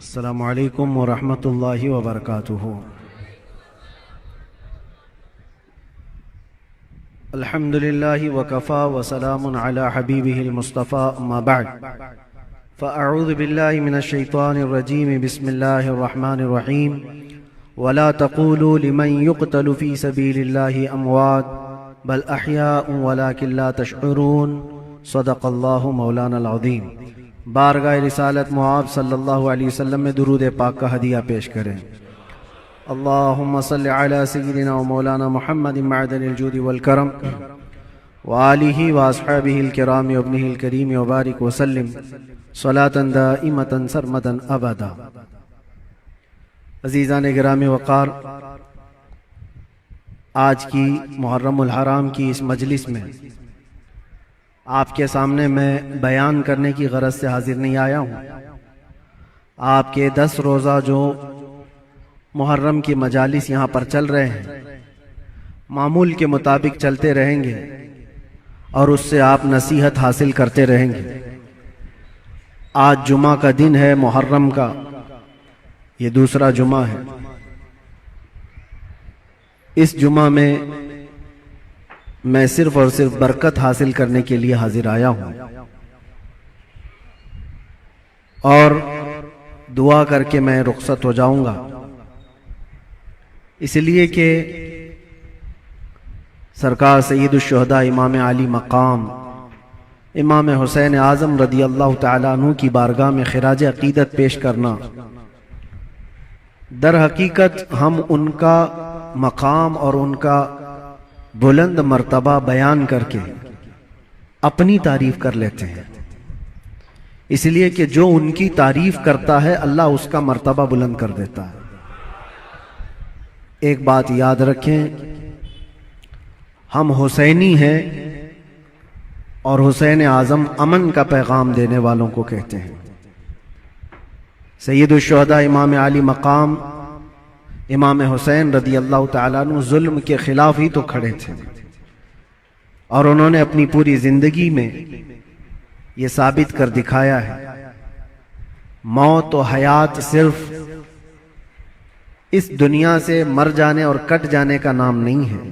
السلام علیکم ورحمۃ اللہ وبرکاتہ۔ الحمد للہ وکفا وسلام علی حبیبہ المصطفیٰ، اما بعد فاعوذ باللہ من الشیطان الرجیم، بسم اللہ الرحمن الرحیم۔ ولا تقولوا لمن يقتل في سبيل الله اموات بل احیاء ولكن لا تشعرون، صدق اللہ مولانا العظیم۔ بارگاہ رسالت معاب صلی اللہ علیہ وسلم میں درود پاک کا ہدیہ پیش کریں۔ اللہم صل علی سیدنا و مولانا محمد معدن الجود والکرم وآلہ واصحابہ الکرام وابنہ الکریم وبارک وسلم صلاة دائمة سرمدا ابدا۔ عزیزان گرامی وقار، آج کی محرم الحرام کی اس مجلس میں آپ کے سامنے میں بیان کرنے کی غرض سے حاضر نہیں آیا ہوں۔ آپ کے 10 روزہ جو محرم کی مجالس یہاں پر چل رہے ہیں، معمول کے مطابق چلتے رہیں گے اور اس سے آپ نصیحت حاصل کرتے رہیں گے۔ آج جمعہ کا دن ہے، محرم کا یہ دوسرا جمعہ ہے۔ اس جمعہ میں صرف اور صرف برکت حاصل کرنے کے لیے حاضر آیا ہوں اور دعا کر کے میں رخصت ہو جاؤں گا، اس لیے کہ سرکار سید الشہداء امام علی مقام امام حسین اعظم رضی اللہ تعالیٰ عنہ کی بارگاہ میں خراج عقیدت پیش کرنا، در حقیقت ہم ان کا مقام اور ان کا بلند مرتبہ بیان کر کے اپنی تعریف کر لیتے ہیں، اس لیے کہ جو ان کی تعریف کرتا ہے اللہ اس کا مرتبہ بلند کر دیتا ہے۔ ایک بات یاد رکھیں، ہم حسینی ہیں اور حسین اعظم امن کا پیغام دینے والوں کو کہتے ہیں۔ سید الشہداء امام علی مقام امام حسین رضی اللہ تعالیٰ عنہ ظلم کے خلاف ہی تو کھڑے تھے، اور انہوں نے اپنی پوری زندگی میں یہ ثابت کر دکھایا ہے، موت و حیات صرف اس دنیا سے مر جانے اور کٹ جانے کا نام نہیں ہے۔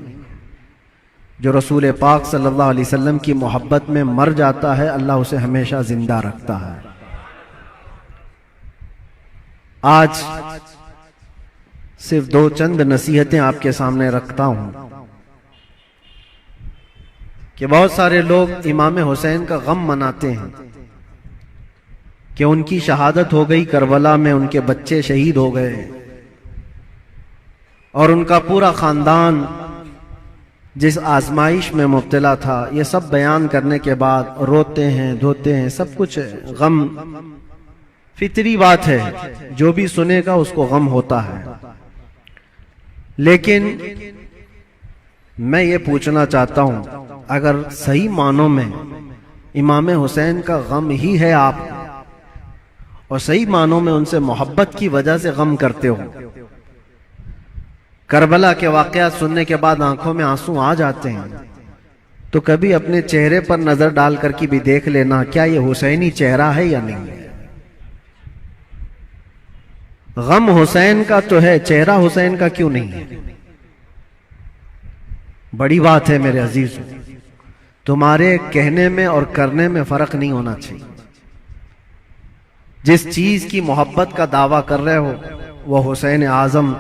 جو رسول پاک صلی اللہ علیہ وسلم کی محبت میں مر جاتا ہے، اللہ اسے ہمیشہ زندہ رکھتا ہے۔ آج صرف 2 چند نصیحتیں آپ کے سامنے رکھتا ہوں کہ بہت سارے لوگ امام حسین کا غم مناتے ہیں کہ ان کی شہادت ہو گئی، کربلا میں ان کے بچے شہید ہو گئے اور ان کا پورا خاندان جس آزمائش میں مبتلا تھا، یہ سب بیان کرنے کے بعد روتے ہیں، دھوتے ہیں، سب کچھ غم فطری بات ہے، جو بھی سنے گا اس کو غم ہوتا ہے۔ لیکن میں یہ پوچھنا چاہتا ہوں، اگر صحیح معنوں میں امام حسین کا غم ہی ہے آپ، اور صحیح معنوں میں ان سے محبت کی وجہ سے غم کرتے ہو، کربلا کے واقعات سننے کے بعد آنکھوں میں آنسو آ جاتے ہیں، تو کبھی اپنے چہرے پر نظر ڈال کر کے بھی دیکھ لینا، کیا یہ حسینی چہرہ ہے یا نہیں ہے؟ غم حسین کا تو ہے، چہرہ حسین کا کیوں نہیں ہے؟ بڑی بات ہے میرے عزیزو، تمہارے کہنے میں اور کرنے میں فرق نہیں ہونا چاہیے۔ جس چیز کی محبت کا دعویٰ کر رہے ہو، وہ حسین اعظم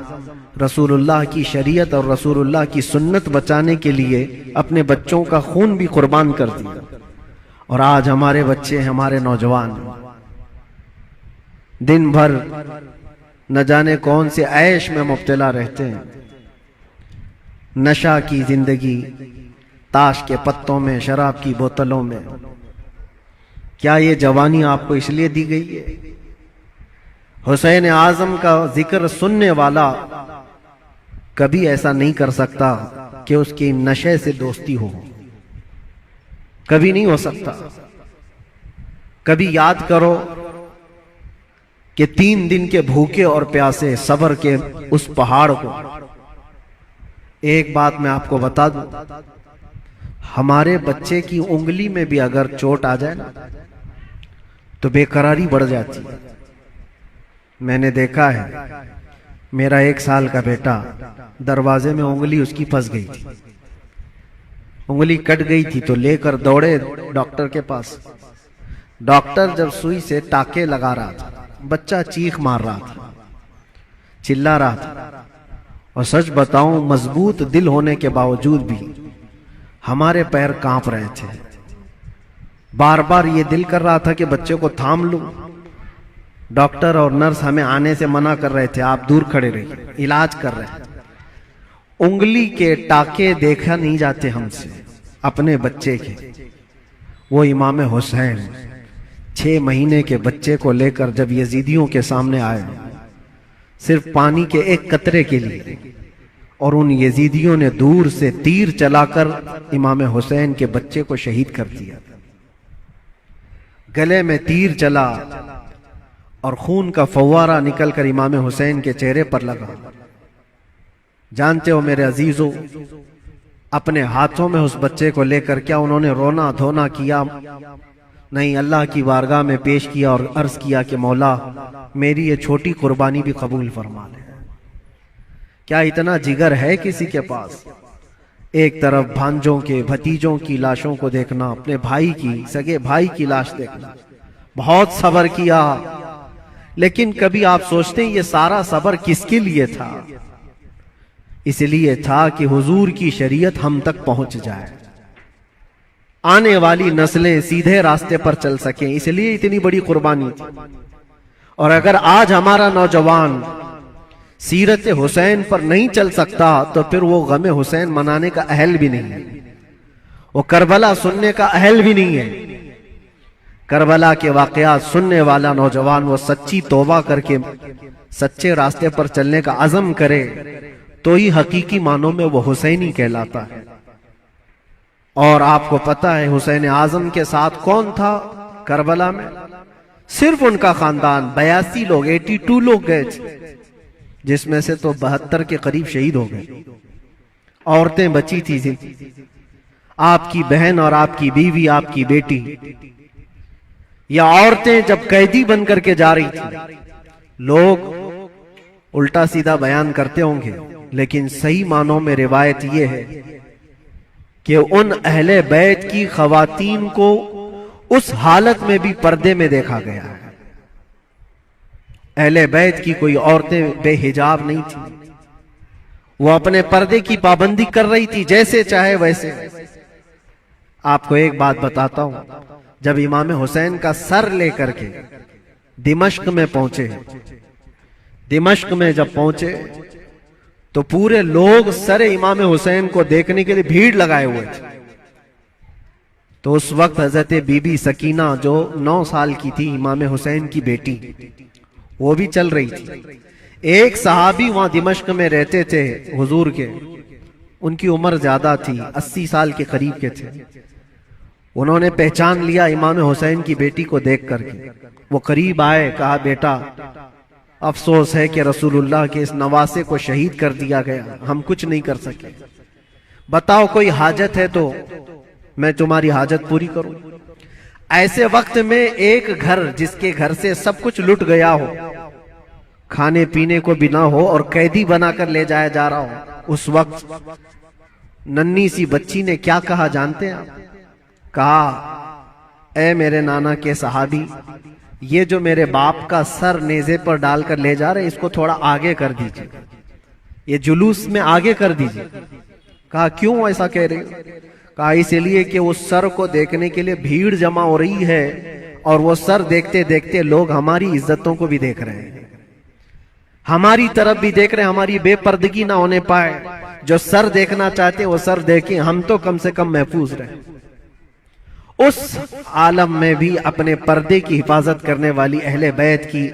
رسول اللہ کی شریعت اور رسول اللہ کی سنت بچانے کے لیے اپنے بچوں کا خون بھی قربان کر دیا، اور آج ہمارے بچے، ہمارے نوجوان دن بھر نہ جانے کون سے عیش میں مبتلا رہتے ہیں، نشہ کی زندگی، تاش کے پتوں میں، شراب کی بوتلوں میں۔ کیا یہ جوانی آپ کو اس لیے دی گئی ہے؟ حسین اعظم کا ذکر سننے والا کبھی ایسا نہیں کر سکتا کہ اس کی نشے سے دوستی ہو، کبھی نہیں ہو سکتا۔ کبھی یاد کرو کہ 3 دن کے بھوکے اور پیاسے صبر کے اس پہاڑ کو۔ ایک بات میں آپ کو بتا دوں، ہمارے بچے کی انگلی میں بھی اگر چوٹ آ جائے نا تو بے قراری بڑھ جاتی ہے۔ میں نے دیکھا ہے میرا 1 سال کا بیٹا دروازے میں انگلی اس کی پھنس گئی تھی، انگلی کٹ گئی تھی تو لے کر دوڑے ڈاکٹر کے پاس۔ ڈاکٹر جب سوئی سے ٹاکے لگا رہا تھا، بچہ چیخ مار رہا تھا، چلا رہا تھا، اور سچ بتاؤں مضبوط دل ہونے کے باوجود بھی ہمارے پیر کانپ رہے تھے۔ بار بار یہ دل کر رہا تھا کہ بچے کو تھام لوں۔ ڈاکٹر اور نرس ہمیں آنے سے منع کر رہے تھے، آپ دور کھڑے رہیے، علاج کر رہے ہیں۔ انگلی کے ٹاکے دیکھا نہیں جاتے ہم سے اپنے بچے کے۔ وہ امام حسین 6 مہینے کے بچے کو لے کر جب یزیدیوں کے سامنے آئے صرف پانی کے 1 قطرے کے لیے، اور ان یزیدیوں نے دور سے تیر چلا کر امام حسین کے بچے کو شہید کر دیا۔ گلے میں تیر چلا اور خون کا فوارہ نکل کر امام حسین کے چہرے پر لگا۔ جانتے ہو میرے عزیزو، اپنے ہاتھوں میں اس بچے کو لے کر کیا انہوں نے رونا دھونا کیا؟ نہیں، اللہ کی بارگاہ میں پیش کیا اور عرض کیا کہ مولا میری یہ چھوٹی قربانی بھی قبول فرما لے۔ کیا اتنا جگر ہے کسی کے پاس؟ ایک طرف بھانجوں کے بھتیجوں کی لاشوں کو دیکھنا، اپنے بھائی کی سگے بھائی کی لاش دیکھنا، بہت صبر کیا، لیکن کبھی آپ سوچتے ہیں یہ سارا صبر کس کے لیے تھا؟ اس لیے تھا کہ حضور کی شریعت ہم تک پہنچ جائے، آنے والی نسلیں سیدھے راستے پر چل سکیں، اس لیے اتنی بڑی قربانی تھی۔ اور اگر آج ہمارا نوجوان سیرت حسین پر نہیں چل سکتا تو پھر وہ غم حسین منانے کا اہل بھی نہیں ہے، وہ کربلا سننے کا اہل بھی نہیں ہے۔ کربلا کے واقعات سننے والا نوجوان وہ سچی توبہ کر کے سچے راستے پر چلنے کا عزم کرے تو ہی حقیقی معنوں میں وہ حسینی کہلاتا ہے۔ اور آپ کو پتہ ہے حسین اعظم کے ساتھ کون تھا کربلا میں؟ صرف ان کا خاندان، 82 لوگ، 82 لوگ گئے تھے، جس میں سے تو 72 کے قریب شہید ہو گئے۔ عورتیں بچی تھی، آپ کی بہن اور آپ کی بیوی، آپ کی بیٹی، یا عورتیں جب قیدی بن کر کے جا رہی تھی۔ لوگ الٹا سیدھا بیان کرتے ہوں گے، لیکن صحیح معنوں میں روایت یہ ہے کہ ان اہل بیت کی خواتین کو اس حالت میں بھی پردے میں دیکھا گیا ہے۔ اہل بیت کی کوئی عورتیں بے حجاب نہیں تھی، وہ اپنے پردے کی پابندی کر رہی تھی، جیسے چاہے ویسے۔ آپ کو ایک بات بتاتا ہوں، جب امام حسین کا سر لے کر کے دمشق میں پہنچے، دمشق میں جب پہنچے تو پورے لوگ سر امام حسین کو دیکھنے کے لیے بھیڑ لگائے ہوئے تھے۔ تو اس وقت حضرت بی بی سکینہ جو 9 سال کی تھی، امام حسین کی بیٹی، وہ بھی چل رہی تھی۔ ایک صحابی وہاں دمشق میں رہتے تھے حضور کے، ان کی عمر زیادہ تھی، 80 سال کے قریب کے تھے۔ انہوں نے پہچان لیا امام حسین کی بیٹی کو دیکھ کر کے، وہ قریب آئے، کہا بیٹا افسوس ہے کہ رسول اللہ کے اس نواسے کو شہید کر دیا گیا، ہم کچھ نہیں کر سکے، بتاؤ کوئی حاجت ہے تو میں تمہاری حاجت پوری کروں۔ ایسے وقت میں ایک گھر جس کے گھر سے سب کچھ لٹ گیا ہو، کھانے پینے کو بھی نہ ہو اور قیدی بنا کر لے جایا جا رہا ہو، اس وقت ننھی سی بچی نے کیا کہا جانتے ہیں آپ؟ کہا اے میرے نانا کے صحابی، یہ جو میرے باپ کا سر نیزے پر ڈال کر لے جا رہے ہیں، اس کو تھوڑا آگے کر دیجئے، یہ جلوس میں آگے کر دیجئے۔ کہا کیوں ایسا کہہ رہے ہو؟ کہا اس لیے کہ اس سر کو دیکھنے کے لیے بھیڑ جمع ہو رہی ہے، اور وہ سر دیکھتے دیکھتے لوگ ہماری عزتوں کو بھی دیکھ رہے ہیں، ہماری طرف بھی دیکھ رہے ہیں، ہماری بے پردگی نہ ہونے پائے۔ جو سر دیکھنا چاہتے ہیں وہ سر دیکھیں، ہم تو کم سے کم محفوظ رہیں۔ اس عالم میں بھی اپنے پردے کی حفاظت کرنے والی اہل بیت کی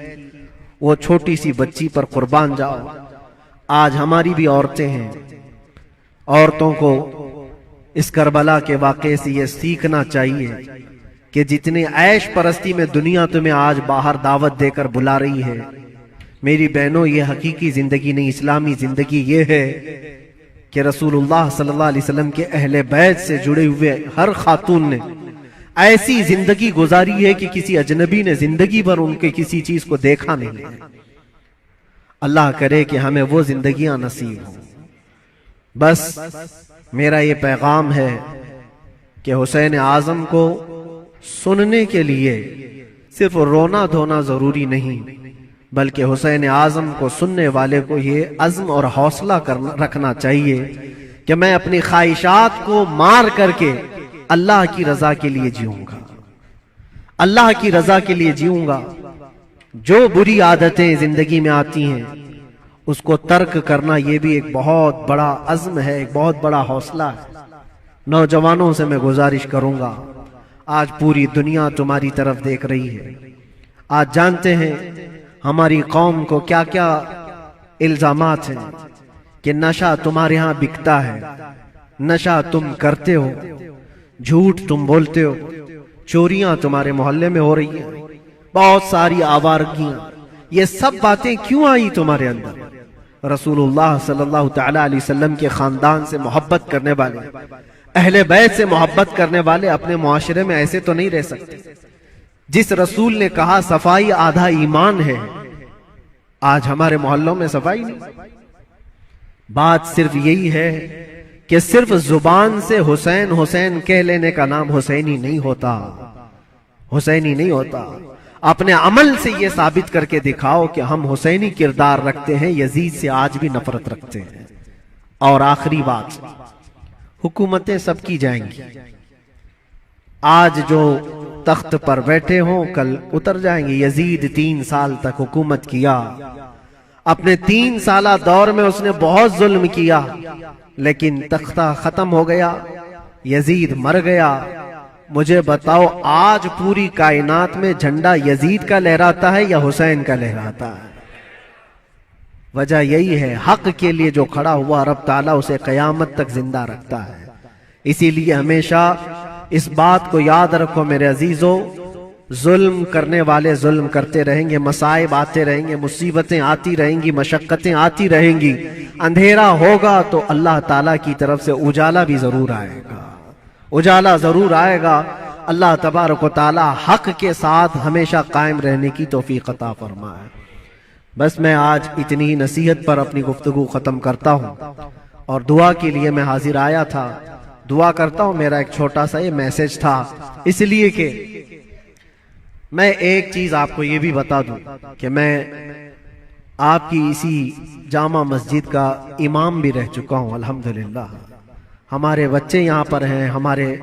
وہ چھوٹی سی بچی پر قربان جاؤ۔ آج ہماری بھی عورتیں ہیں، عورتوں کو اس کربلا کے واقعے سے یہ سیکھنا چاہیے کہ جتنے عیش پرستی میں دنیا تمہیں آج باہر دعوت دے کر بلا رہی ہے، میری بہنوں یہ حقیقی زندگی نہیں، اسلامی زندگی یہ ہے کہ رسول اللہ صلی اللہ علیہ وسلم کے اہل بیت سے جڑے ہوئے ہر خاتون نے ایسی زندگی گزاری ہے کہ کسی اجنبی نے زندگی بھر ان کے کسی چیز کو دیکھا نہیں ہے۔ اللہ کرے کہ ہمیں وہ زندگیاں نصیب ہوں۔ بس میرا یہ پیغام ہے کہ حسین اعظم کو سننے کے لیے صرف رونا دھونا ضروری نہیں، بلکہ حسین اعظم کو سننے والے کو یہ عزم اور حوصلہ رکھنا چاہیے کہ میں اپنی خواہشات کو مار کر کے اللہ کی رضا کے لیے جیوں گا، اللہ کی رضا کے لیے جیوں گا۔ جو بری عادتیں زندگی میں آتی ہیں اس کو ترک کرنا یہ بھی ایک بہت بڑا عزم ہے، ایک بہت بڑا حوصلہ ہے۔ نوجوانوں سے میں گزارش کروں گا، آج پوری دنیا تمہاری طرف دیکھ رہی ہے۔ آج جانتے ہیں ہماری قوم کو کیا کیا الزامات ہیں کہ نشہ تمہارے ہاں بکتا ہے، نشہ تم کرتے ہو، جھوٹ تم بولتے ہو، چوریاں تمہارے محلے میں ہو رہی ہیں، بہت ساری آوارگیاں۔ یہ سب باتیں کیوں آئی تمہارے اندر؟ رسول اللہ صلی اللہ تعالی علیہ وسلم کے خاندان سے محبت کرنے والے، اہل بیت سے محبت کرنے والے اپنے معاشرے میں ایسے تو نہیں رہ سکتے۔ جس رسول نے کہا صفائی آدھا ایمان ہے، آج ہمارے محلوں میں صفائی نہیں۔ بات صرف یہی ہے کہ صرف زبان سے حسین حسین کہہ لینے کا نام حسینی نہیں ہوتا، حسینی نہیں ہوتا۔ اپنے عمل سے یہ ثابت کر کے دکھاؤ کہ ہم حسینی کردار رکھتے ہیں، یزید سے آج بھی نفرت رکھتے ہیں۔ اور آخری بات، حکومتیں سب کی جائیں گی، آج جو تخت پر بیٹھے ہوں کل اتر جائیں گے۔ یزید 3 سال تک حکومت کیا، اپنے 3 سالہ دور میں اس نے بہت ظلم کیا، لیکن تختہ ختم ہو گیا، یزید مر گیا۔ مجھے بتاؤ آج پوری کائنات میں جھنڈا یزید کا لہراتا ہے یا حسین کا لہراتا ہے؟ وجہ یہی ہے، حق کے لیے جو کھڑا ہوا رب تعالیٰ اسے قیامت تک زندہ رکھتا ہے۔ اسی لیے ہمیشہ اس بات کو یاد رکھو میرے عزیزو، ظلم کرنے والے ظلم کرتے رہیں گے، مصائب آتے رہیں گے، مصیبتیں آتی رہیں گی، مشقتیں آتی رہیں گی۔ اندھیرا ہوگا تو اللہ تعالیٰ کی طرف سے اجالا بھی ضرور آئے گا، اجالا ضرور آئے گا۔ اللہ تبارک و تعالی حق کے ساتھ ہمیشہ قائم رہنے کی توفیق عطا فرمائے۔ بس میں آج اتنی نصیحت پر اپنی گفتگو ختم کرتا ہوں، اور دعا کے لیے میں حاضر آیا تھا۔ دعا کرتا ہوں، میرا ایک چھوٹا سا یہ میسج تھا، اس لیے کہ میں ایک چیز آپ کو یہ بھی بتا دوں کہ میں آپ کی اسی جامع مسجد کا امام بھی رہ چکا ہوں الحمدللہ۔ ہمارے بچے یہاں پر ہیں، ہمارے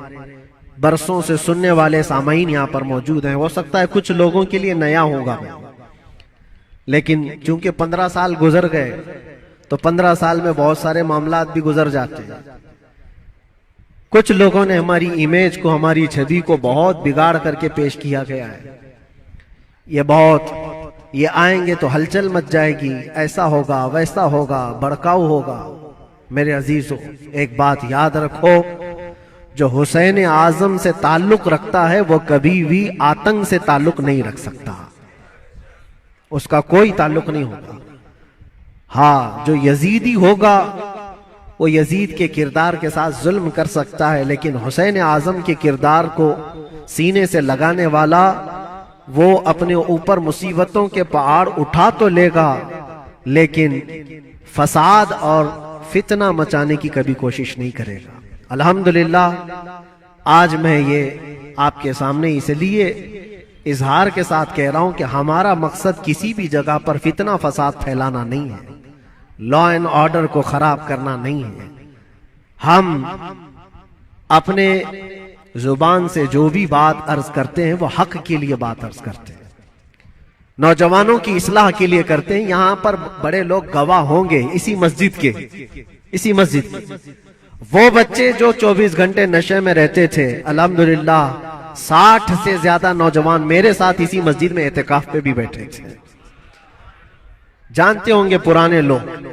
برسوں سے سننے والے سامعین یہاں پر موجود ہیں۔ ہو سکتا ہے کچھ لوگوں کے لیے نیا ہوگا، لیکن چونکہ 15 سال گزر گئے تو 15 سال میں بہت سارے معاملات بھی گزر جاتے ہیں۔ کچھ لوگوں نے ہماری امیج کو، ہماری چھوی کو بہت بگاڑ کر کے پیش کیا گیا ہے۔ یہ آئیں گے تو ہلچل مچ جائے گی، ایسا ہوگا ویسا ہوگا، بڑکاؤ ہوگا۔ میرے عزیزو ایک بات یاد رکھو، جو حسین اعظم سے تعلق رکھتا ہے وہ کبھی بھی آتنک سے تعلق نہیں رکھ سکتا، اس کا کوئی تعلق نہیں ہوگا۔ ہاں، جو یزیدی ہوگا وہ یزید کے کردار کے ساتھ ظلم کر سکتا ہے، لیکن حسین اعظم کے کردار کو سینے سے لگانے والا وہ اپنے اوپر مصیبتوں کے پہاڑ اٹھا تو لے گا، لیکن فساد اور فتنہ مچانے کی کبھی کوشش نہیں کرے گا۔ الحمدللہ آج میں یہ آپ کے سامنے اس لیے اظہار کے ساتھ کہہ رہا ہوں کہ ہمارا مقصد کسی بھی جگہ پر فتنہ فساد پھیلانا نہیں ہے، لا اینڈ آرڈر کو خراب کرنا نہیں ہے۔ ہم اپنے زبان سے جو بھی بات عرض کرتے ہیں وہ حق کے لیے بات عرض کرتے ہیں، نوجوانوں کی اصلاح کے لیے کرتے ہیں۔ یہاں پر بڑے لوگ گواہ ہوں گے اسی مسجد کے، وہ بچے جو 24 گھنٹے نشے میں رہتے تھے، الحمدللہ 60 سے زیادہ نوجوان میرے ساتھ اسی مسجد میں اعتکاف پہ بھی بیٹھے تھے۔ جانتے ہوں گے پرانے لوگ،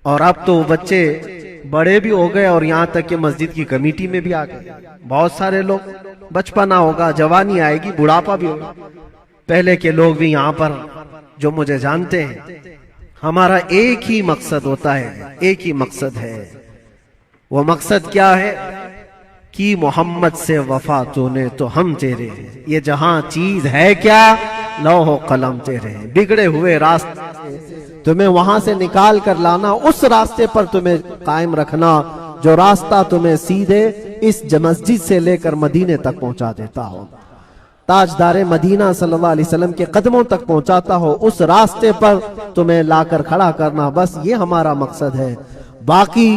اور اب تو بچے بڑے بھی ہو گئے اور یہاں تک کہ مسجد کی کمیٹی میں بھی آ گئے۔ بہت سارے لوگ، بچپنا ہوگا، جوانی آئے گی، بڑھاپا بھی ہوگا۔ پہلے کے لوگ بھی یہاں پر جو مجھے جانتے ہیں، ہمارا ایک ہی مقصد ہوتا ہے، ایک ہی مقصد ہے۔ وہ مقصد کیا ہے؟ کہ محمد سے وفا تو نے تو ہم تیرے ہیں، یہ جہاں چیز ہے کیا، لوح و قلم تیرے ہیں۔ بگڑے ہوئے راستے تمہیں وہاں سے نکال کر لانا، اس راستے پر تمہیں قائم رکھنا جو راستہ تمہیں سیدھے اس مسجد سے لے کر مدینے تک پہنچا دیتا ہو، تاجدار مدینہ صلی اللہ علیہ وسلم کے قدموں تک پہنچاتا ہو، اس راستے پر تمہیں لا کر کھڑا کرنا، بس یہ ہمارا مقصد ہے۔ باقی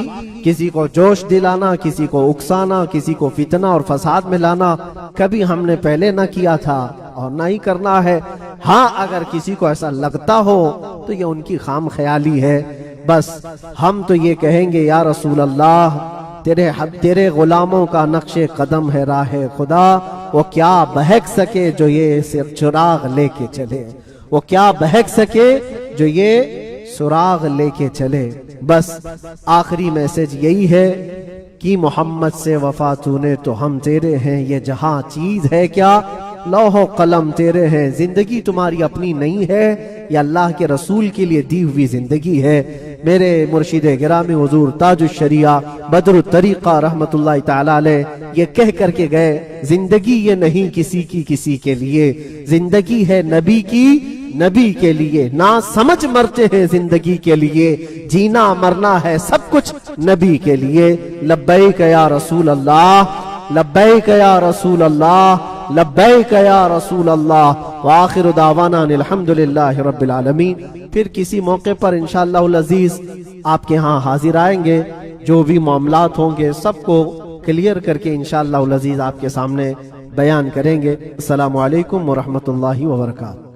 کسی کو جوش دلانا، کسی کو اکسانا، کسی کو فتنہ اور فساد میں لانا کبھی ہم نے پہلے نہ کیا تھا اور نہ ہی کرنا ہے۔ ہاں اگر کسی کو ایسا لگتا ہو تو یہ ان کی خام خیالی ہے، بس ہم تو یہ کہیں گے یا رسول اللہ تیرے غلاموں کا نقش قدم ہے راہ خدا، وہ کیا بہک سکے جو یہ چراغ لے کے چلے، وہ کیا بہک سکے جو یہ سراغ لے کے چلے۔ بس آخری میسج یہی ہے کہ محمد سے وفا تو نے تو ہم تیرے ہیں، یہ جہاں چیز ہے کیا لوح و قلم تیرے ہیں، زندگی تمہاری اپنی نہیں ہے، یہ اللہ کے رسول کے لیے دی ہوئی زندگی ہے۔ میرے مرشد گرامی حضور تاج الشریعہ بدر الطریقہ رحمت اللہ تعالی علیہ یہ کہہ کر کے گئے، زندگی یہ نہیں کسی کے لیے، زندگی ہے نبی کی نبی کے لیے، نہ سمجھ مرتے ہیں زندگی کے لیے، جینا مرنا ہے سب کچھ نبی کے لیے۔ لبیک یا رسول اللہ، لبیک یا رسول اللہ، لبیک یا رسول اللہ، وآخر دعوانا الحمدللہ رب العالمین۔ پھر کسی موقع پر انشاءاللہ العزیز آپ کے ہاں حاضر آئیں گے، جو بھی معاملات ہوں گے سب کو کلیئر کر کے انشاءاللہ العزیز آپ کے سامنے بیان کریں گے۔ السلام علیکم ورحمۃ اللہ وبرکاتہ۔